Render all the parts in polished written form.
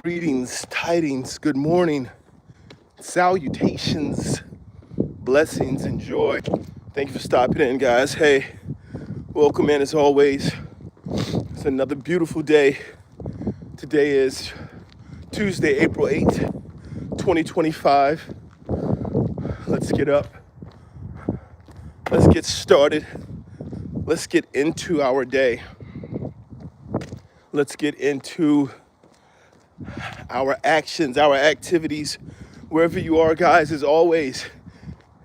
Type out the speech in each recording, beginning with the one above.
Greetings, tidings, good morning, salutations, blessings, and joy. Thank you for stopping in, guys. Hey, welcome in as always. It's another beautiful day. Today is Tuesday, April 8th, 2025. Let's get up. Let's get started. Let's get into our day. Let's get into our actions, our activities, wherever you are, guys. As always,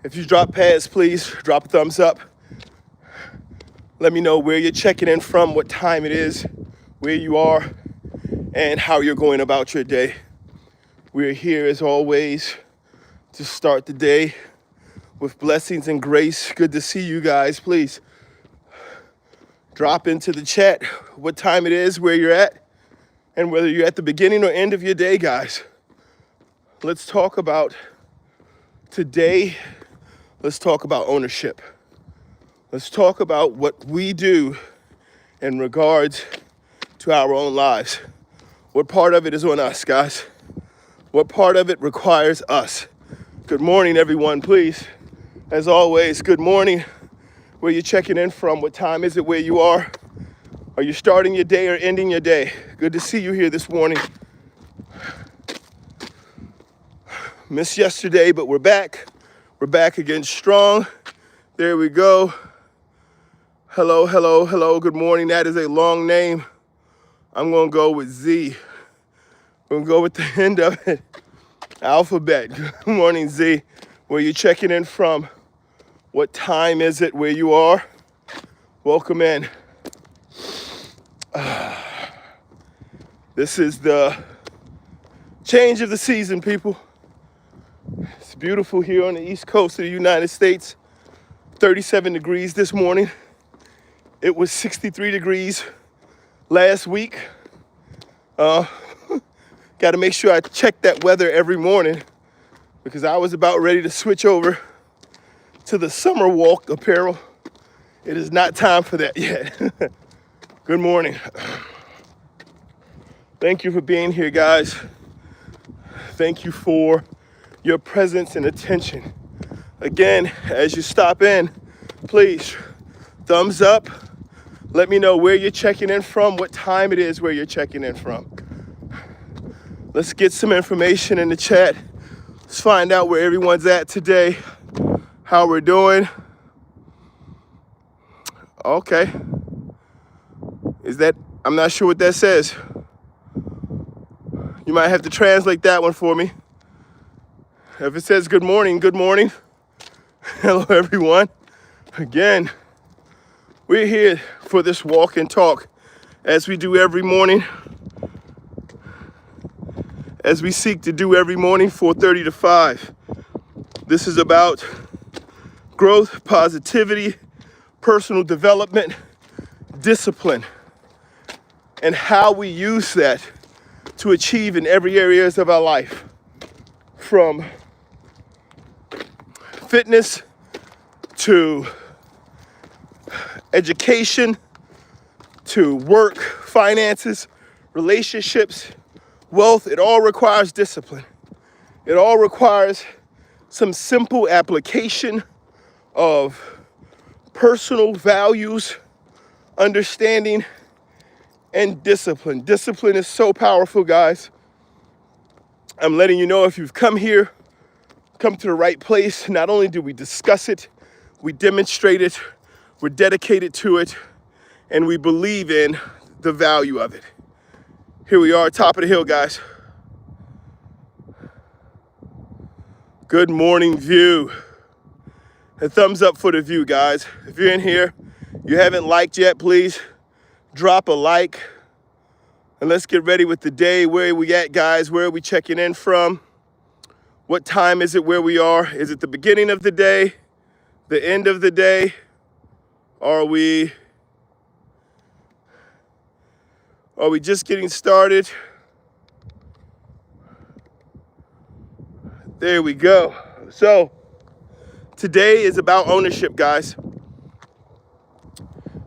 if you drop past, please drop a thumbs up. Let me know where you're checking in from, what time it is, where you are, and how you're going about your day. We're here as always to start the day with blessings and grace. Good to see you guys. Please drop into the chat what time it is, where you're at, and whether you're at the beginning or end of your day, guys. Let's talk about today. Let's talk about ownership. Let's talk about what we do in regards to our own lives. What part of it is on us, guys? What part of it requires us? Good morning, everyone, please. As always, good morning. Where you're checking in from, what time is it where you are? Are you starting your day or ending your day? Good to see you here this morning. Missed yesterday, but we're back. We're back again strong. There we go. Hello, hello, hello. Good morning. That is a long name. I'm going to go with Z. I'm going to go with the end of it. Alphabet. Good morning, Z. Where you checking in from? What time is it where you are? Welcome in. This is the change of the season, people. It's beautiful here on the East Coast of the United States. 37 degrees this morning. It was 63 degrees last week. Got to make sure I check that weather every morning because I was about ready to switch over to the summer walk apparel. It is not time for that yet. Good morning. Thank you for being here, guys. Thank you for your presence and attention. Again, as you stop in, please, thumbs up. Let me know where you're checking in from, what time it is where you're checking in from. Let's get some information in the chat. Let's find out where everyone's at today, how we're doing. Okay. I'm not sure what that says. You might have to translate that one for me. If it says good morning, good morning. Hello, everyone. Again, we're here for this walk and talk as we do every morning, as we seek to do every morning, 4:30 to 5. This is about growth, positivity, personal development, discipline, and how we use that to achieve in every areas of our life, from fitness to education to work, finances, relationships, wealth. It all requires discipline. It all requires some simple application of personal values, understanding, and discipline. Discipline is so powerful, guys. I'm letting you know, if you've come here, come to the right place. Not only do we discuss it, we demonstrate it, we're dedicated to it, and we believe in the value of it. Here we are, top of the hill, guys. Good morning, view. A thumbs up for the view, guys. If you're in here, you haven't liked yet, please drop a like. And let's get ready with the day. Where are we at, guys? Where are we checking in from? What time is it where we are? Is it the beginning of the day? The end of the day? Are we just getting started? There we go. So today is about ownership, guys.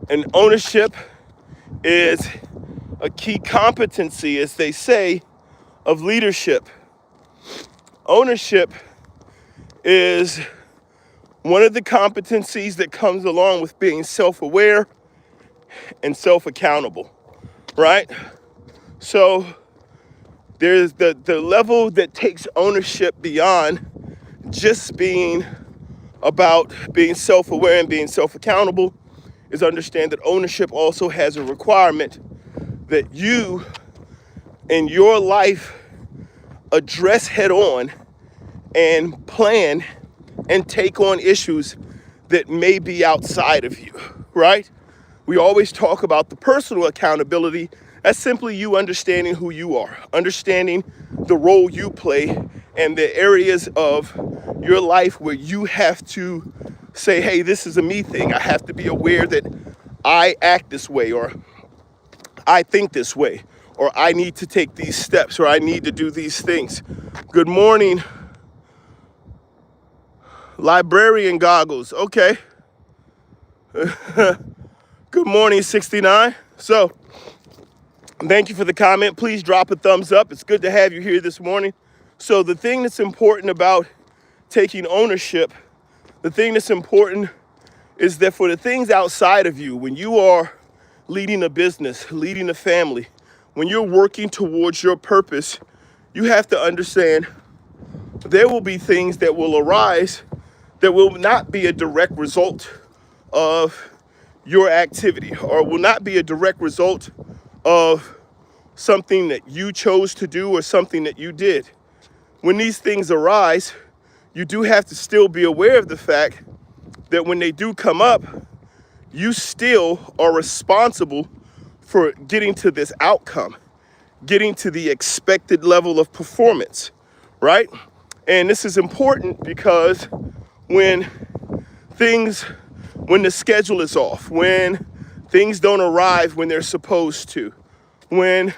And ownership is a key competency, as they say, of leadership. Ownership is one of the competencies that comes along with being self-aware and self-accountable, right? So there's the level that takes ownership beyond just being about being self-aware and being self-accountable is understand that ownership also has a requirement that you in your life address head on and plan and take on issues that may be outside of you, right? We always talk about the personal accountability. That's simply you understanding who you are, understanding the role you play and the areas of your life where you have to say, hey, this is a me thing. I have to be aware that I act this way, or I think this way, or I need to take these steps, or I need to do these things. Good morning, librarian goggles. Okay. Good morning, 69. So, thank you for the comment. Please drop a thumbs up. It's good to have you here this morning. So the thing that's important about taking ownership, the thing that's important is that for the things outside of you, when you are leading a business, leading a family, when you're working towards your purpose, you have to understand there will be things that will arise that will not be a direct result of your activity, or will not be a direct result of something that you chose to do or something that you did. When these things arise, you do have to still be aware of the fact that when they do come up, you still are responsible for getting to this outcome, getting to the expected level of performance, right? And this is important because when the schedule is off, when things don't arrive when they're supposed to, when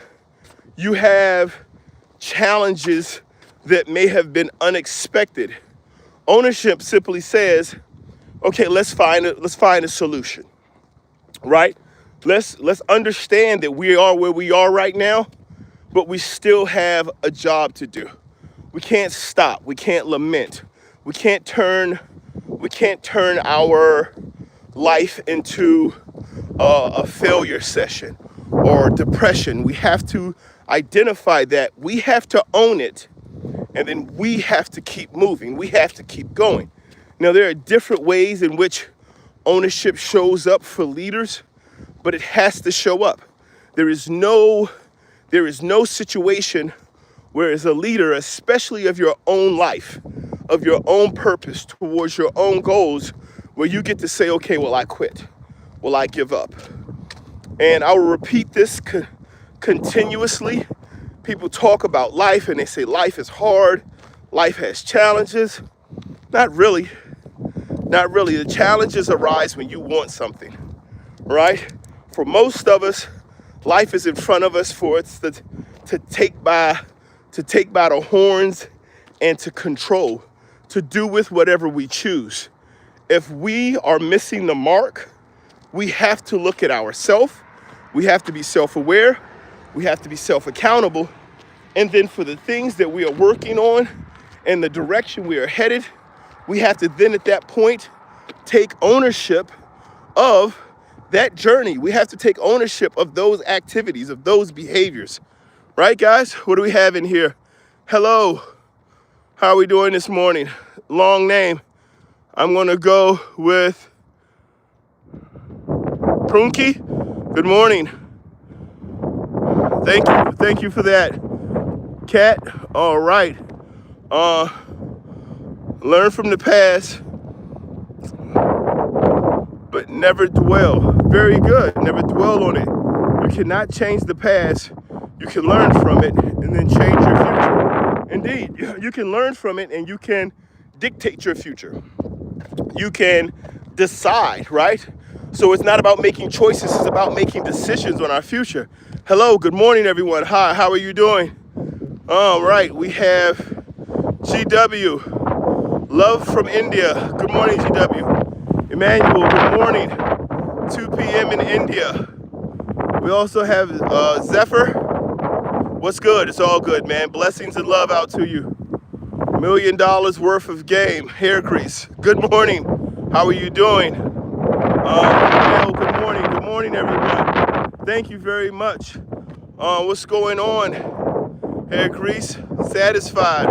you have challenges that may have been unexpected, ownership simply says, okay, let's find a solution, right? Let's understand that we are where we are right now, but we still have a job to do. We can't stop. We can't lament. We can't turn our life into a failure session or depression. We have to identify that. We have to own it, and then we have to keep moving. We have to keep going. Now, there are different ways in which ownership shows up for leaders, but it has to show up. There is no situation where as a leader, especially of your own life, of your own purpose towards your own goals, where you get to say, okay, well, I quit. Well, I give up. And I will repeat this continuously. People talk about life and they say life is hard. Life has challenges. Not really. Not really. The challenges arise when you want something, right? For most of us, life is in front of us for us to take by the horns and to control, to do with whatever we choose. If we are missing the mark, we have to look at ourselves. We have to be self-aware. We have to be self-accountable. And then for the things that we are working on and the direction we are headed, we have to then at that point take ownership of that journey. We have to take ownership of those activities, of those behaviors. Right, guys? What do we have in here? Hello. How are we doing this morning? Long name. I'm going to go with Prunky. Good morning. Thank you. Thank you for that. Kat. All right. Learn from the past, but never dwell. Very good. Never dwell on it. You cannot change the past. You can learn from it and then change your future. Indeed, you can learn from it and you can dictate your future. You can decide, right? So it's not about making choices, it's about making decisions on our future. Hello, good morning, everyone. Hi, how are you doing? All right, we have GW, love from India. Good morning, GW. Emmanuel, good morning. 2 p.m. in India. We also have Zephyr. What's good? It's all good, man. Blessings and love out to you. $1 million worth of game, hair grease. Good morning. How are you doing? Good morning. Good morning, everyone. Thank you very much. What's going on? Hair grease, satisfied.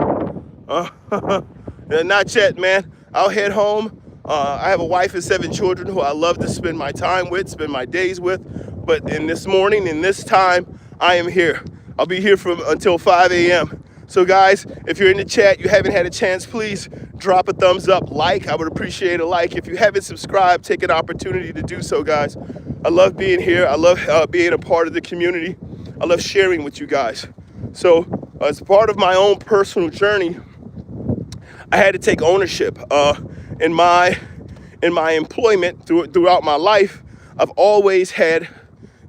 Not yet, man. I'll head home. I have a wife and 7 children who I love to spend my time with, spend my days with. But in this morning, in this time, I am here. I'll be here until 5 a.m. So guys, if you're in the chat, you haven't had a chance, please drop a thumbs up, like. I would appreciate a like. If you haven't subscribed, take an opportunity to do so, guys. I love being here. I love being a part of the community. I love sharing with you guys. So as part of my own personal journey, I had to take ownership. In my employment throughout my life, I've always had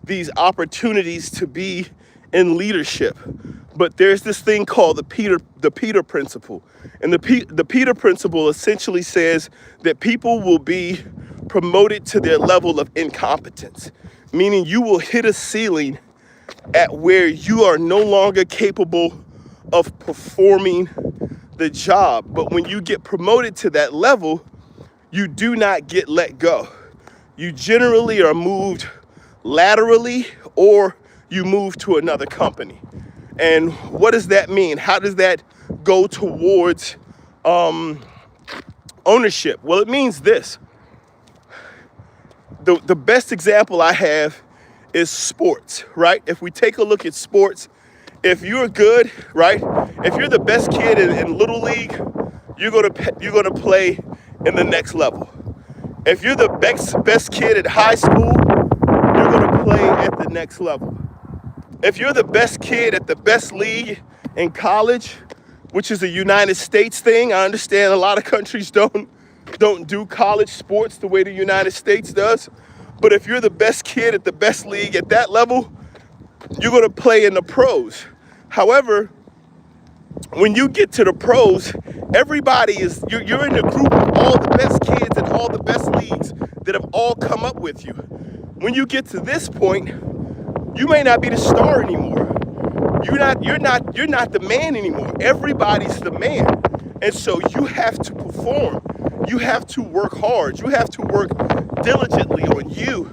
these opportunities to be in leadership. But there's this thing called the Peter principle. And the Peter principle essentially says that people will be promoted to their level of incompetence, meaning you will hit a ceiling at where you are no longer capable of performing the job. But when you get promoted to that level, you do not get let go. You generally are moved laterally, or you move to another company. And what does that mean? How does that go towards ownership? Well, it means this. The best example I have is sports, right? If we take a look at sports, if you're good, right? If you're the best kid in Little League, you're gonna play in the next level. If you're the best kid at high school, you're gonna play at the next level. If you're the best kid at the best league in college, which is a United States thing, I understand a lot of countries don't do college sports the way the United States does. But if you're the best kid at the best league at that level, you're going to play in the pros. However, when you get to the pros, you're in a group of all the best kids in all the best leagues that have all come up with you. When you get to this point, you may not be the star anymore. You're not the man anymore. Everybody's the man. And so you have to perform. You have to work hard. You have to work diligently on you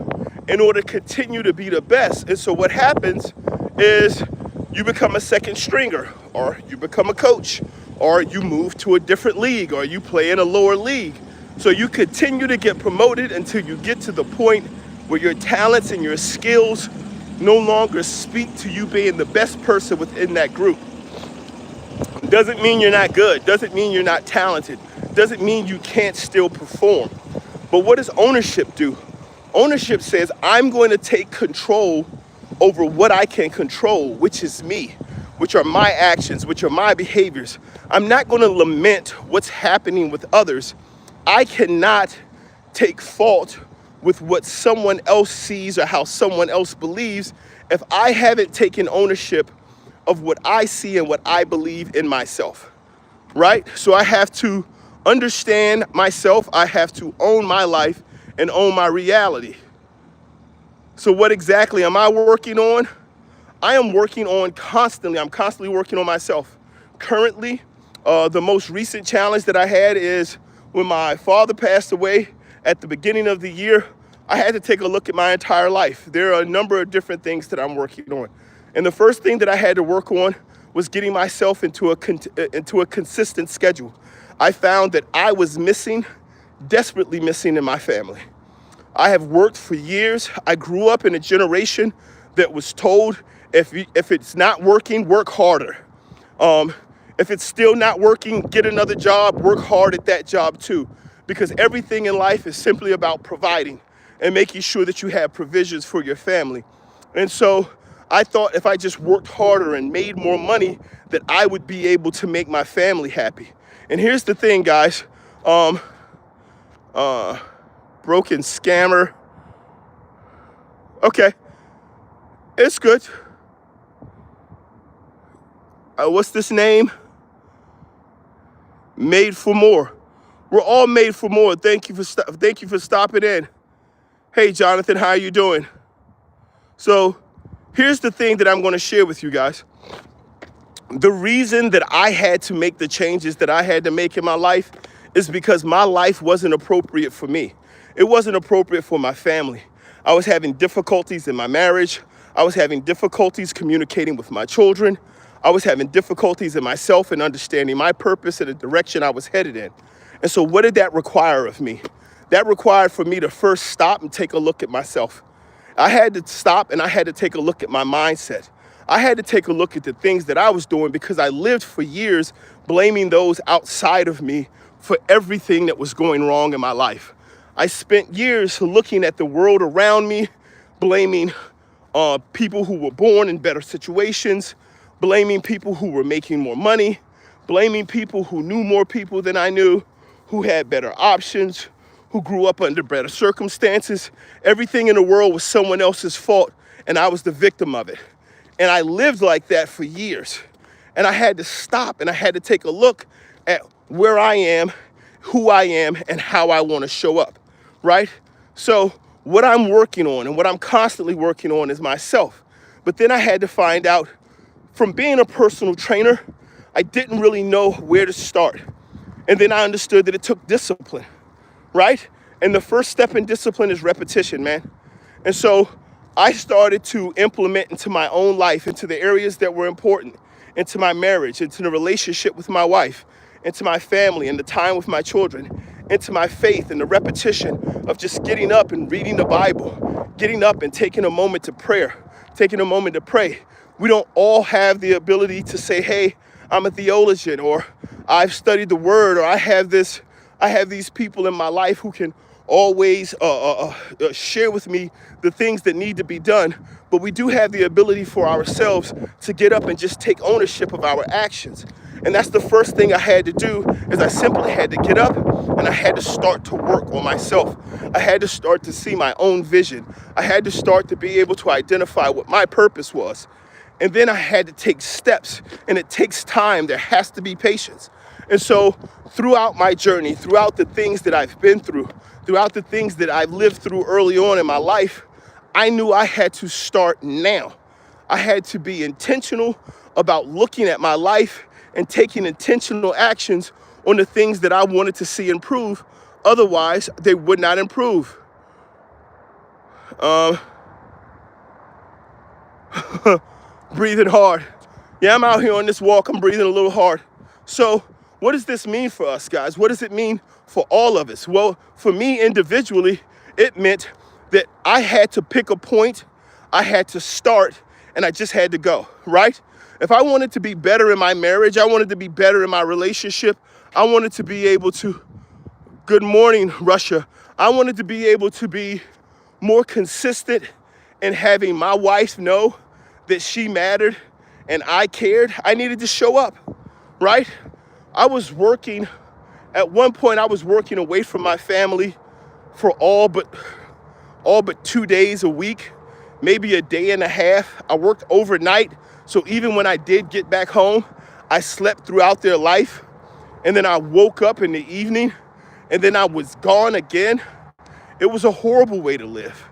in order to continue to be the best. And so what happens is you become a second stringer, or you become a coach, or you move to a different league, or you play in a lower league. So you continue to get promoted until you get to the point where your talents and your skills no longer speak to you being the best person within that group. Doesn't mean you're not good. Doesn't mean you're not talented. Doesn't mean you can't still perform. But what does ownership do? Ownership says, I'm going to take control over what I can control, which is me, which are my actions, which are my behaviors. I'm not going to lament what's happening with others. I cannot take fault with what someone else sees or how someone else believes if I haven't taken ownership of what I see and what I believe in myself, right? So I have to understand myself. I have to own my life and own my reality. So what exactly am I working on? I am working on constantly. I'm constantly working on myself. Currently, the most recent challenge that I had is when my father passed away at the beginning of the year. I had to take a look at my entire life. There are a number of different things that I'm working on. And the first thing that I had to work on was getting myself into a consistent schedule. I found that I was desperately missing in my family. I have worked for years. I grew up in a generation that was told, if it's not working, work harder. If it's still not working, get another job, work hard at that job too. Because everything in life is simply about providing and making sure that you have provisions for your family. And so I thought if I just worked harder and made more money, that I would be able to make my family happy. And here's the thing, guys. Broken scammer. Okay, it's good. What's this name? Made for more. We're all made for more. Thank you for stopping in. Hey, Jonathan, how are you doing? So Here's the thing that I'm going to share with you guys. The reason that I had to make the changes that I had to make in my life is because my life wasn't appropriate for me. It wasn't appropriate for my family. I was having difficulties in my marriage. I was having difficulties communicating with my children. I was having difficulties in myself and understanding my purpose and the direction I was headed in. And so what did that require of me? That required for me to first stop and take a look at myself. I had to stop and I had to take a look at my mindset. I had to take a look at the things that I was doing because I lived for years blaming those outside of me for everything that was going wrong in my life. I spent years looking at the world around me, blaming people who were born in better situations, blaming people who were making more money, blaming people who knew more people than I knew, who had better options, who grew up under better circumstances. Everything in the world was someone else's fault, and I was the victim of it. And I lived like that for years. And I had to stop and I had to take a look at where I am, who I am, and how I want to show up, right? So what I'm working on and what I'm constantly working on is myself. But then I had to find out, from being a personal trainer, I didn't really know where to start. And then I understood that it took discipline, right? And the first step in discipline is repetition, man. And so I started to implement into my own life, into the areas that were important, into my marriage, into the relationship with my wife, into my family and the time with my children, into my faith and the repetition of just getting up and reading the Bible, getting up and taking a moment to taking a moment to pray. We don't all have the ability to say, hey, I'm a theologian, or I've studied the word, or I have these people in my life who can always share with me the things that need to be done. But we do have the ability for ourselves to get up and just take ownership of our actions. And that's the first thing I had to do, is I simply had to get up and I had to start to work on myself. I had to start to see my own vision. I had to start to be able to identify what my purpose was. And then I had to take steps, and it takes time. There has to be patience. And so throughout my journey, throughout the things that I've been through, throughout the things that I've lived through early on in my life, I knew I had to start now. I had to be intentional about looking at my life and taking intentional actions on the things that I wanted to see improve. Otherwise, they would not improve. Breathing hard. Yeah, I'm out here on this walk. I'm breathing a little hard. So what does this mean for us, guys? What does it mean for all of us? Well, for me individually, it meant that I had to pick a point, I had to start, and I just had to go, right? If I wanted to be better in my marriage, I wanted to be better in my relationship, I wanted to be able to, good morning, Russia. I wanted to be able to be more consistent in having my wife know that she mattered and I cared. I needed to show up, right? At one point I was working away from my family for all but 2 days a week, maybe a day and a half. I worked overnight, so even when I did get back home, I slept throughout their life, and then I woke up in the evening, and then I was gone again. It was a horrible way to live,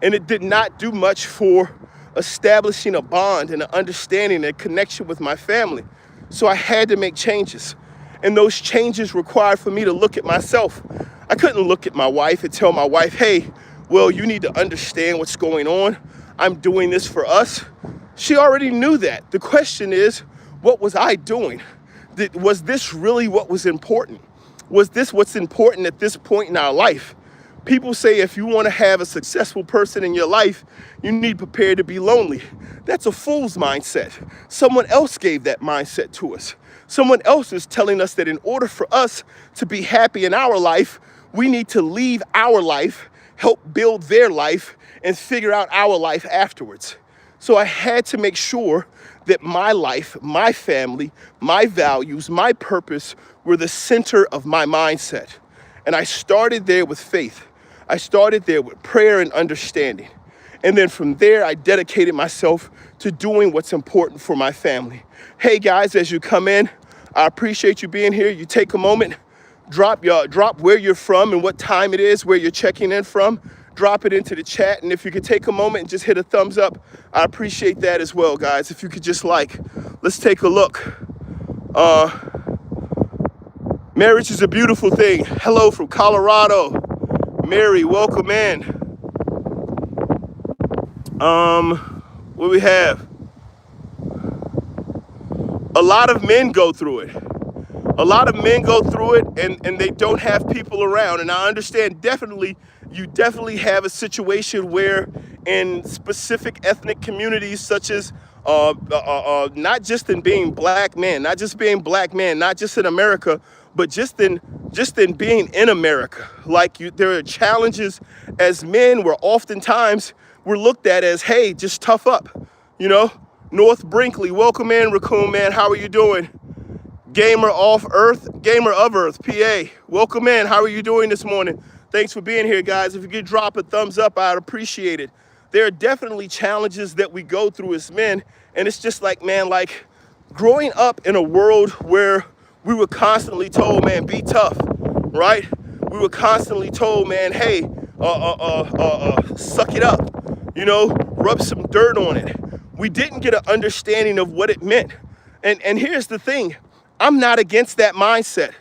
and it did not do much for establishing a bond and an understanding and a connection with my family. So I had to make changes, and those changes required for me to look at myself. I couldn't look at my wife and tell my wife, hey, well, you need to understand what's going on. I'm doing this for us. She already knew that. The question is, what was I doing? Was this really what was important? Was this what's important at this point in our life? People say if you want to have a successful person in your life, you need to prepare to be lonely. That's a fool's mindset. Someone else gave that mindset to us. Someone else is telling us that in order for us to be happy in our life, we need to leave our life, help build their life, and figure out our life afterwards. So I had to make sure that my life, my family, my values, my purpose were the center of my mindset. And I started there with faith. I started there with prayer and understanding. And then from there, I dedicated myself to doing what's important for my family. Hey guys, as you come in, I appreciate you being here. You take a moment, drop where you're from and what time it is, where you're checking in from. drop it into the chat. And if you could take a moment and just hit a thumbs up, I appreciate that as well, guys. If you could just let's take a look. Marriage is a beautiful thing. Hello from Colorado. Mary, welcome in. What we have? A lot of men go through it. A lot of men go through it and they don't have people around. And I understand you definitely have a situation where in specific ethnic communities such as not just in being black men, not just in America, but just in being in America. There are challenges as men where oftentimes we're looked at as, hey, just tough up, North Brinkley, welcome in, Raccoon man, how are you doing? Gamer of Earth, PA, welcome in, how are you doing this morning? Thanks for being here, guys. If you could drop a thumbs up, I'd appreciate it. There are definitely challenges that we go through as men, and it's just growing up in a world where we were constantly told, man, be tough, right? We were constantly told, man, hey, suck it up, rub some dirt on it. We didn't get an understanding of what it meant. And here's the thing, I'm not against that mindset.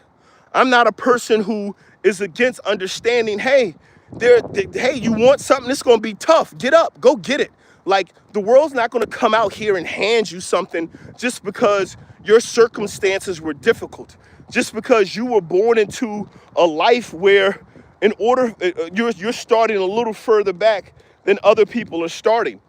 I'm not a person who is against understanding, hey, you want something that's going to be tough. Get up, go get it. The world's not going to come out here and hand you something just because your circumstances were difficult, just because you were born into a life where you're starting a little further back than other people are starting.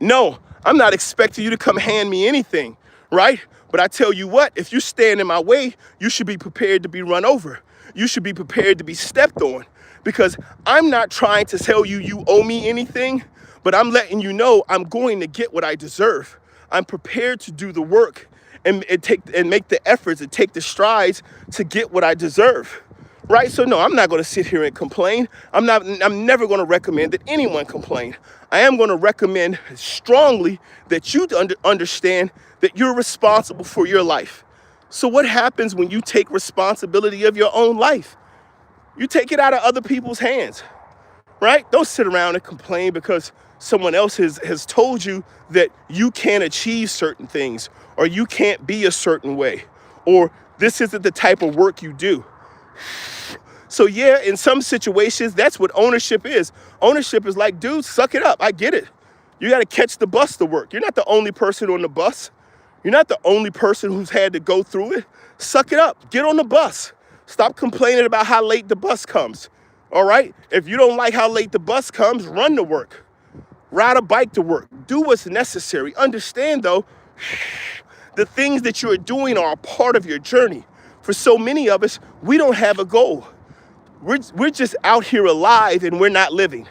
No, I'm not expecting you to come hand me anything, right? But I tell you what, if you stand in my way, you should be prepared to be run over. You should be prepared to be stepped on, because I'm not trying to tell you you owe me anything, but I'm letting you know I'm going to get what I deserve. I'm prepared to do the work and make the efforts and take the strides to get what I deserve, right? So no, I'm not going to sit here and complain. I'm never going to recommend that anyone complain. I am going to recommend strongly that you understand that you're responsible for your life. So what happens when you take responsibility of your own life? You take it out of other people's hands, right? Don't sit around and complain because someone else has told you that you can't achieve certain things, or you can't be a certain way, or this isn't the type of work you do. So yeah, in some situations, that's what ownership is. Ownership is like, dude, suck it up. I get it. You got to catch the bus to work. You're not the only person on the bus. You're not the only person who's had to go through it. Suck it up. Get on the bus. Stop complaining about how late the bus comes. All right? If you don't like how late the bus comes, run to work. Ride a bike to work. Do what's necessary. Understand, though, the things that you're doing are a part of your journey. For so many of us, we don't have a goal. We're just out here alive and we're not living,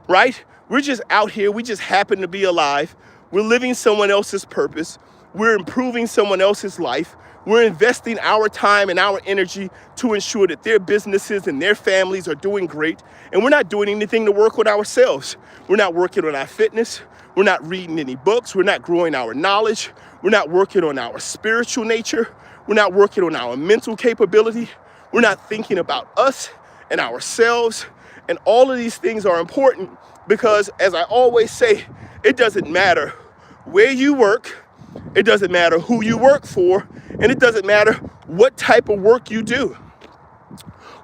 right? We're just out here. We just happen to be alive. We're living someone else's purpose. We're improving someone else's life. We're investing our time and our energy to ensure that their businesses and their families are doing great. And we're not doing anything to work with ourselves. We're not working on our fitness. We're not reading any books. We're not growing our knowledge. We're not working on our spiritual nature. We're not working on our mental capability. We're not thinking about us and ourselves. And all of these things are important because, as I always say, it doesn't matter where you work. It doesn't matter who you work for, and it doesn't matter what type of work you do.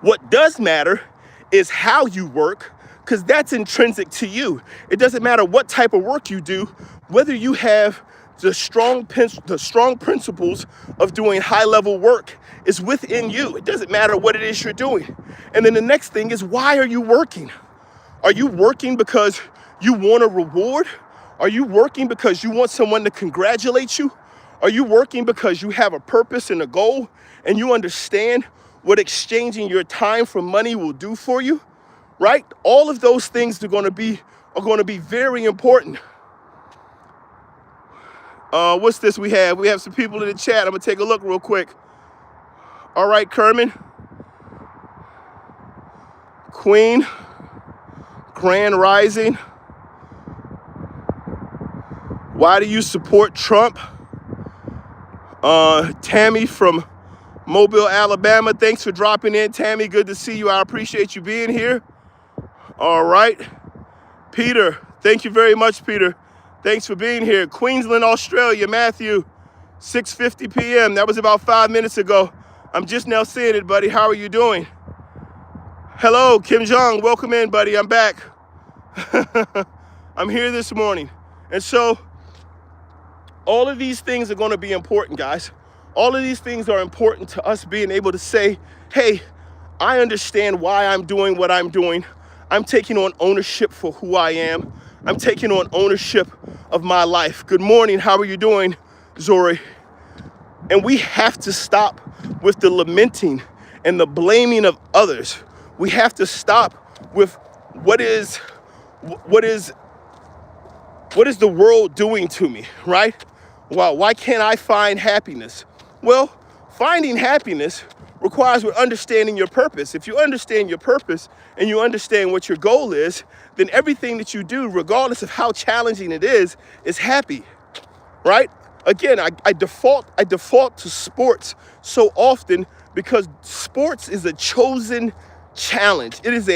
What does matter is how you work, because that's intrinsic to you. It doesn't matter what type of work you do, whether you have the strong principles of doing high-level work is within you. It doesn't matter what it is you're doing. And then the next thing is, why are you working? Are you working because you want a reward? Are you working because you want someone to congratulate you? Are you working because you have a purpose and a goal and you understand what exchanging your time for money will do for you? Right? All of those things are going to be very important. What's this we have? We have some people in the chat. I'm going to take a look real quick. All right, Kerman. Queen. Grand Rising. Why do you support Trump? Tammy from Mobile, Alabama. Thanks for dropping in, Tammy. Good to see you. I appreciate you being here. All right. Peter, thank you very much, Peter. Thanks for being here. Queensland, Australia, Matthew, 6:50 p.m. That was about 5 minutes ago. I'm just now seeing it, buddy. How are you doing? Hello, Kim Jong. Welcome in, buddy. I'm back. I'm here this morning. And so all of these things are going to be important, guys. All of these things are important to us being able to say, hey, I understand why I'm doing what I'm doing. I'm taking on ownership for who I am. I'm taking on ownership of my life. Good morning. How are you doing, Zori? And we have to stop with the lamenting and the blaming of others. We have to stop with what is the world doing to me, right? Well, why can't I find happiness? Well, finding happiness requires understanding your purpose. If you understand your purpose and you understand what your goal is, then everything that you do, regardless of how challenging it is happy, right? Again, I default to sports so often because sports is a chosen challenge. It is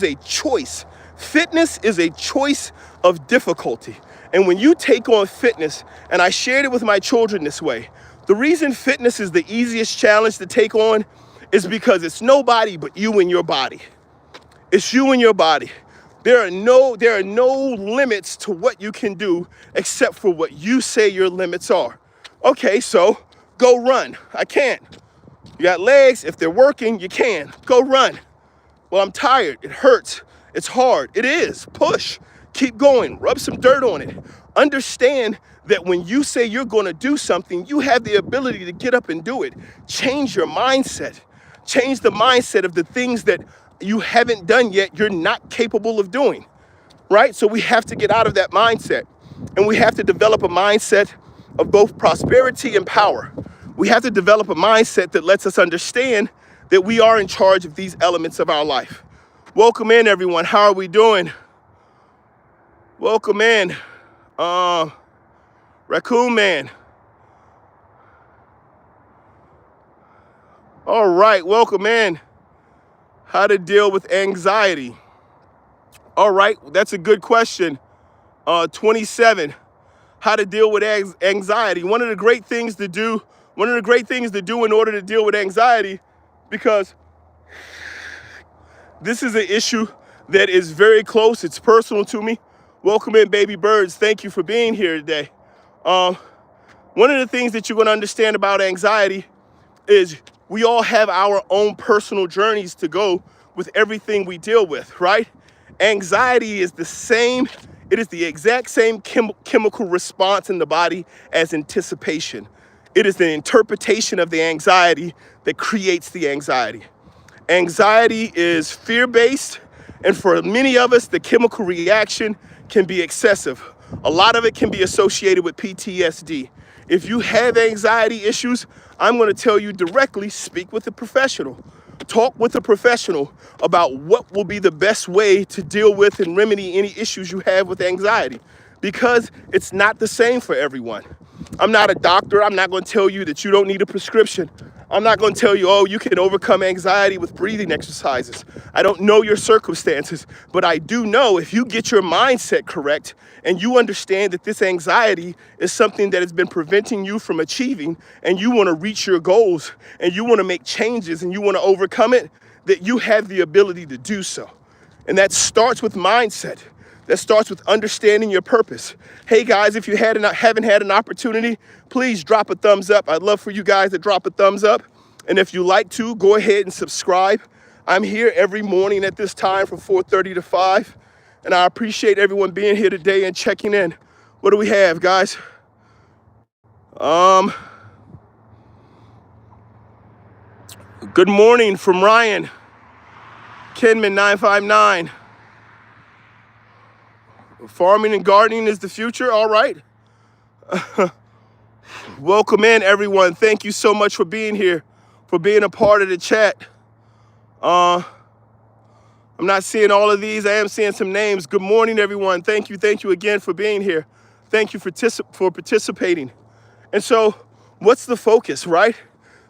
a choice. Fitness is a choice of difficulty. And when you take on fitness, and I shared it with my children this way, the reason fitness is the easiest challenge to take on is because it's nobody but you and your body. It's you and your body. There are no limits to what you can do except for what you say your limits are. Okay, so go run. I can't. You got legs. If they're working, you can. Go run. Well, I'm tired. It hurts. It's hard. It is. Push. Keep going. Rub some dirt on it. Understand that when you say you're going to do something, you have the ability to get up and do it. Change your mindset. Change the mindset of the things that you haven't done yet, you're not capable of doing, right? So we have to get out of that mindset, and we have to develop a mindset of both prosperity and power. We have to develop a mindset that lets us understand that we are in charge of these elements of our life. Welcome in, everyone. How are we doing? Welcome in. Raccoon Man. All right, welcome in. How to deal with anxiety. All right, that's a good question. 27, how to deal with anxiety. One of the great things to do in order to deal with anxiety, because this is an issue that is very close, it's personal to me. Welcome in, baby birds. Thank you for being here today. One of the things that you're going to understand about anxiety is we all have our own personal journeys to go with everything we deal with, right? Anxiety is it is the exact same chemical response in the body as anticipation. It is the interpretation of the anxiety that creates the anxiety. Anxiety is fear-based, and for many of us, the chemical reaction can be excessive. A lot of it can be associated with PTSD. If you have anxiety issues, I'm going to tell you directly, speak with a professional. Talk with a professional about what will be the best way to deal with and remedy any issues you have with anxiety, because it's not the same for everyone. I'm not a doctor. I'm not going to tell you that you don't need a prescription. I'm not going to tell you, oh, you can overcome anxiety with breathing exercises. I don't know your circumstances, but I do know if you get your mindset correct and you understand that this anxiety is something that has been preventing you from achieving, and you want to reach your goals and you want to make changes and you want to overcome it, that you have the ability to do so. And that starts with mindset. That starts with understanding your purpose. Hey guys, if you haven't had an opportunity, please drop a thumbs up. I'd love for you guys to drop a thumbs up. And if you like to, go ahead and subscribe. I'm here every morning at this time from 4:30 to 5. And I appreciate everyone being here today and checking in. What do we have, guys? Good morning from Ryan. Kenman 959. Farming and gardening is the future. All right. Welcome in, everyone. Thank you so much for being here, for being a part of the chat. I'm not seeing all of these. I am seeing some names. Good morning, everyone. Thank you again for being here. Thank you for participating. And so what's the focus, right?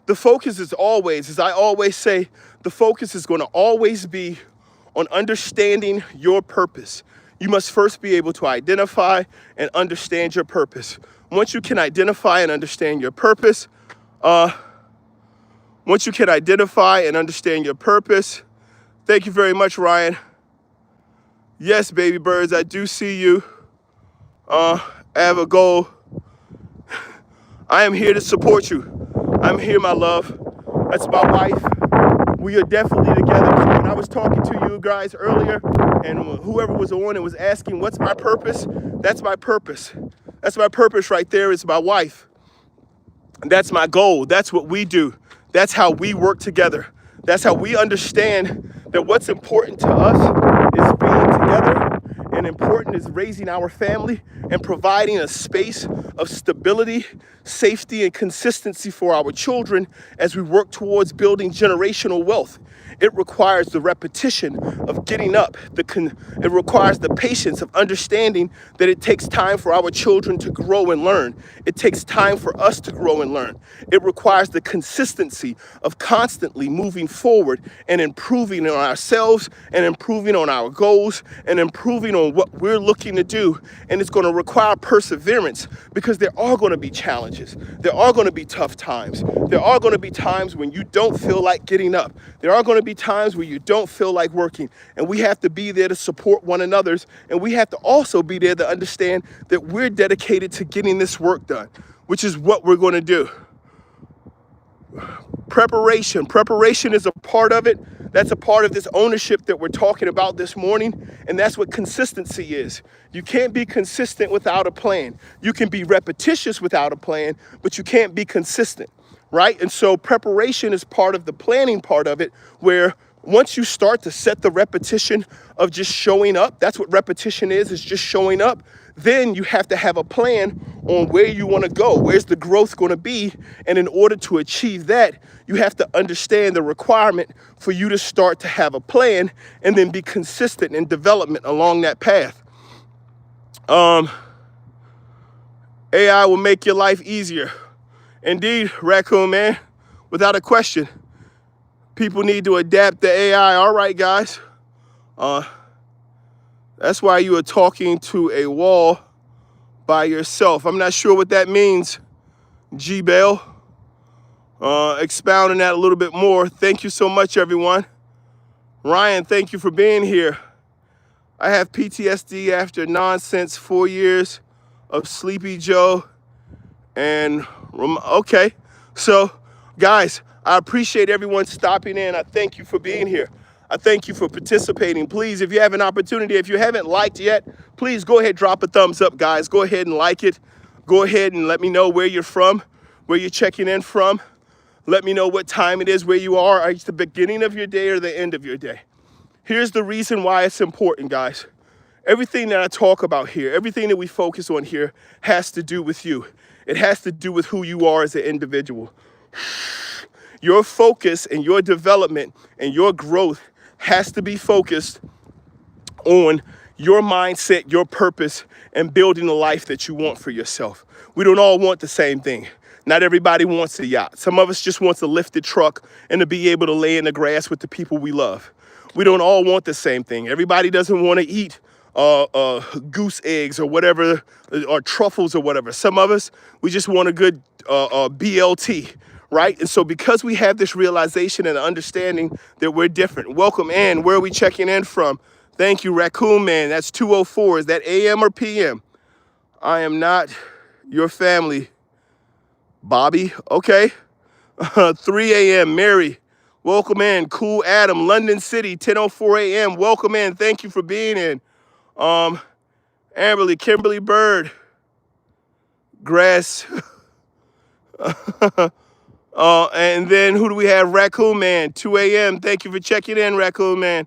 The focus is always, as I always say, the focus is going to always be on understanding your purpose. You must first be able to identify and understand your purpose. Once you can identify and understand your purpose, thank you very much, Ryan. Yes, baby birds, I do see you. I have a goal. I am here to support you. I'm here, my love. That's my wife. We are definitely together. So when I was talking to you guys earlier, and whoever was on and was asking, what's my purpose? That's my purpose. That's my purpose right there. It's my wife. That's my goal. That's what we do. That's how we work together. That's how we understand that what's important to us is being together, and important is raising our family and providing a space of stability, safety, and consistency for our children as we work towards building generational wealth. It requires the repetition of getting up. It requires the patience of understanding that it takes time for our children to grow and learn. It takes time for us to grow and learn. It requires the consistency of constantly moving forward and improving on ourselves and improving on our goals and improving on what we're looking to do. And it's going to require perseverance, because there are going to be challenges. There are going to be tough times. There are going to be times when you don't feel like getting up. There are going to be times where you don't feel like working, and we have to be there to support one another's, and we have to also be there to understand that we're dedicated to getting this work done, which is what we're going to do. Preparation is a part of it. That's a part of this ownership that we're talking about this morning, and that's what consistency is. You can't be consistent without a plan. You can be repetitious without a plan, but you can't be consistent, right? And so preparation is part of the planning part of it, where once you start to set the repetition of just showing up, that's what repetition is just showing up. Then you have to have a plan on where you want to go. Where's the growth going to be? And in order to achieve that, you have to understand the requirement for you to start to have a plan and then be consistent in development along that path. AI will make your life easier. Indeed, Raccoon Man, without a question. People need to adapt the AI. All right, guys. That's why you are talking to a wall by yourself. I'm not sure what that means, G-Bell. Expound on that a little bit more. Thank you so much, everyone. Ryan, thank you for being here. I have PTSD after nonsense 4 years of Sleepy Joe and okay. So, guys, I appreciate everyone stopping in. I thank you for being here. I thank you for participating. Please, if you have an opportunity, if you haven't liked yet, please go ahead, drop a thumbs up, guys. Go ahead and like it. Go ahead and let me know where you're from, where you're checking in from. Let me know what time it is, where you are. Are you at the beginning of your day or the end of your day? Here's the reason why it's important, guys. Everything that I talk about here, everything that we focus on here has to do with you. It has to do with who you are as an individual. Your focus and your development and your growth has to be focused on your mindset, your purpose, and building the life that you want for yourself. We don't all want the same thing. Not everybody wants a yacht. Some of us just want a lifted truck and to be able to lay in the grass with the people we love. We don't all want the same thing. Everybody doesn't want to eat goose eggs or whatever, or truffles or whatever. Some of us, we just want a good BLT. Right? And so because we have this realization and understanding that we're different. Welcome in. Where are we checking in from? Thank you, Raccoon Man. That's 2:04. Is that AM or PM? I am not your family, Bobby. Okay. 3 a.m. Mary. Welcome in. Cool Adam. London City. 10:04 a.m. Welcome in. Thank you for being in. Amberly, Kimberly Bird. Grass. And then who do we have? Raccoon Man, 2 a.m. Thank you for checking in, Raccoon Man.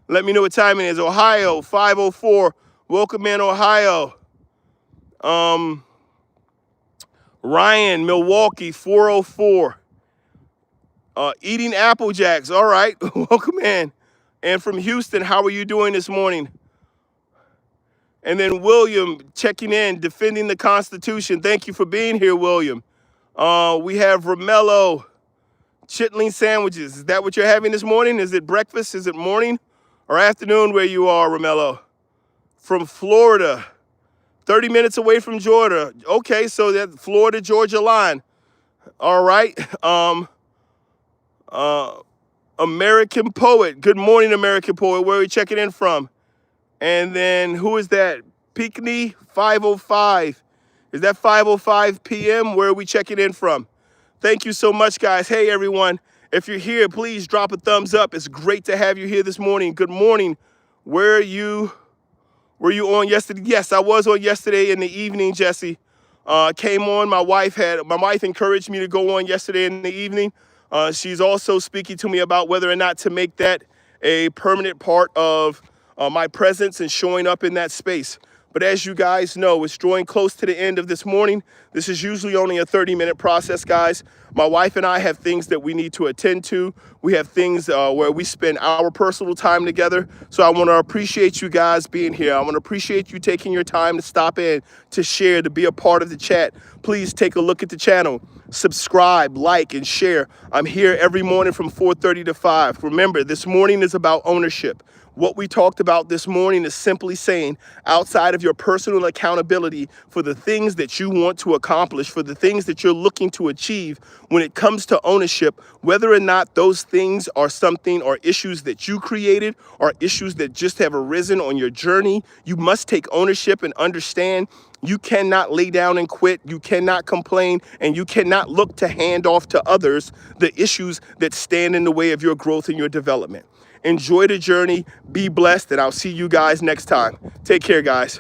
Let me know what time it is. Ohio, 5:04. Welcome in, Ohio. Ryan, Milwaukee, 4:04. Eating Apple Jacks. All right. Welcome in. And from Houston, how are you doing this morning? And then William checking in, defending the Constitution. Thank you for being here, William. We have Romello, chitlin sandwiches. Is that what you're having this morning? Is it breakfast? Is it morning? or afternoon where you are, Romello. From Florida, 30 minutes away from Georgia. Okay, so that Florida-Georgia line. All right. American Poet. Good morning, American Poet. Where are we checking in from? And then who is that? Pinckney 505. Is that 5:05 p.m.? Where are we checking in from? Thank you so much, guys. Hey, everyone. If you're here, please drop a thumbs up. It's great to have you here this morning. Good morning. Were you on yesterday? Yes, I was on yesterday in the evening, Jesse. Came on. My wife encouraged me to go on yesterday in the evening. She's also speaking to me about whether or not to make that a permanent part of my presence and showing up in that space. But as you guys know, it's drawing close to the end of this morning. This is usually only a 30-minute process, guys. My wife and I have things that we need to attend to. We have things where we spend our personal time together. So I want to appreciate you guys being here. I want to appreciate you taking your time to stop in, to share, to be a part of the chat. Please take a look at the channel. Subscribe, like, and share. I'm here every morning from 4:30 to 5. Remember, this morning is about ownership. What we talked about this morning is simply saying, outside of your personal accountability for the things that you want to accomplish, for the things that you're looking to achieve, when it comes to ownership, whether or not those things are something or issues that you created or issues that just have arisen on your journey, you must take ownership and understand you cannot lay down and quit, you cannot complain, and you cannot look to hand off to others the issues that stand in the way of your growth and your development. Enjoy the journey, be blessed, and I'll see you guys next time. Take care, guys.